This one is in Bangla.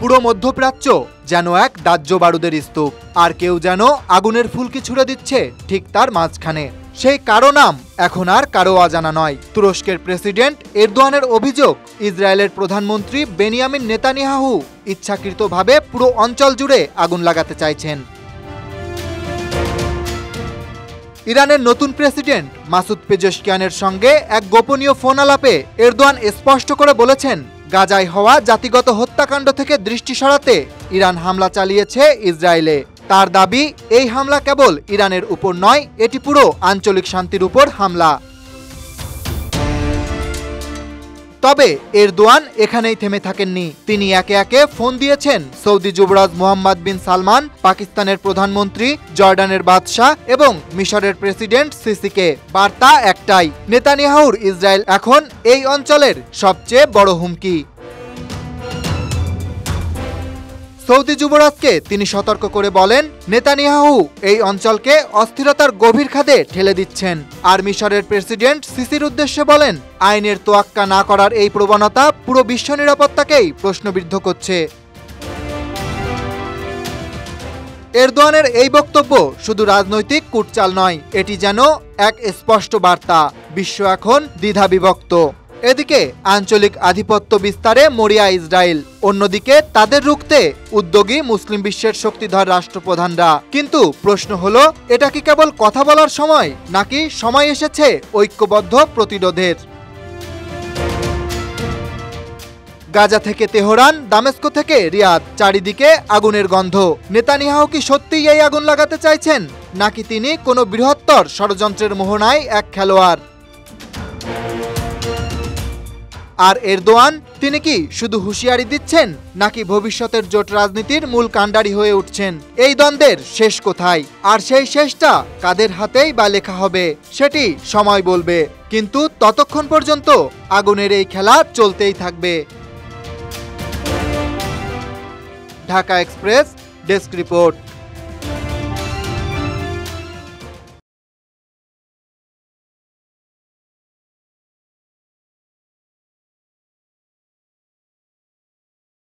পুরো মধ্যপ্রাচ্য যেন এক দাহ্য বারুদের স্তূপ, আর কেউ যেন আগুনের ফুলকি ছুড়ে দিচ্ছে ঠিক তার মাঝখানে। সেই কারো নাম এখন আর কারো অজানা নয়। তুরস্কের প্রেসিডেন্ট এরদোয়ানের অভিযোগ, ইসরায়েলের প্রধানমন্ত্রী বেনিয়ামিন নেতানিয়াহু ইচ্ছাকৃতভাবে পুরো অঞ্চল জুড়ে আগুন লাগাতে চাইছেন। ইরানের নতুন প্রেসিডেন্ট মাসুদ পেজেশকিয়ানের সঙ্গে এক গোপনীয় ফোন আলাপে এরদোয়ান স্পষ্ট করে বলেছেন, গাজায় হওয়া জাতিগত হত্যাকাণ্ড থেকে দৃষ্টি সরাতে ইরান হামলা চালিয়েছে ইসরায়েলে। তার দাবি, এই হামলা কেবল ইরানের উপর নয়, এটি পুরো আঞ্চলিক শান্তির উপর হামলা। তবে এরদোয়ান এখানেই থেমে থাকেননি। তিনি একে একে ফোন দিয়েছেন সৌদি যুবরাজ মোহাম্মদ বিন সালমান, পাকিস্তানের প্রধানমন্ত্রী, জর্ডানের বাদশাহ এবং মিশরের প্রেসিডেন্ট সিসিকে। বার্তা একটাই, নেতানিয়াহুর ইসরায়েল এখন এই অঞ্চলের সবচেয়ে বড় হুমকি। সৌদি যুবরাজকে তিনি সতর্ক করে বলেন, নেতানিয়াহু এই অঞ্চলকে অস্থিরতার গভীর খাদে ঠেলে দিচ্ছেন। আর মিশরের প্রেসিডেন্ট সিসির উদ্দেশ্যে বলেন, আইনের তোয়াক্কা না করার এই প্রবণতা পুরো বিশ্ব নিরাপত্তাকেই প্রশ্নবিদ্ধ করছে। এরদোয়ানের এই বক্তব্য শুধু রাজনৈতিক কূটচাল নয়, এটি যেন এক স্পষ্ট বার্তা, বিশ্ব এখন দ্বিধাবিভক্ত। এদিকে আঞ্চলিক আধিপত্য বিস্তারে মরিয়া ইসরায়েল, অন্যদিকে তাদের রুখতে উদ্যোগী মুসলিম বিশ্বের শক্তিধর রাষ্ট্রপ্রধানরা। কিন্তু প্রশ্ন হলো, এটা কি কেবল কথা বলার সময়, নাকি সময় এসেছে ঐক্যবদ্ধ প্রতিরোধের? গাজা থেকে তেহরান, দামেস্কো থেকে রিয়াদ, চারিদিকে আগুনের গন্ধ। নেতানিয়াহু কি সত্যিই এই আগুন লাগাতে চাইছেন, নাকি তিনি কোনো বৃহত্তর ষড়যন্ত্রের মোহনায় এক খেলোয়াড়? আর এরদোয়ান, তিনি কি শুধু হুঁশিয়ারি দিচ্ছেন, নাকি ভবিষ্যতের জোট রাজনীতির মূল কাণ্ডারি হয়ে উঠছেন? এই দ্বন্দ্বের শেষ কোথায়, আর সেই শেষটা কাদের হাতেই বা লেখা হবে, সেটি সময় বলবে। কিন্তু ততক্ষণ পর্যন্ত আগুনের এই খেলা চলতেই থাকবে। Dhaka express desk report.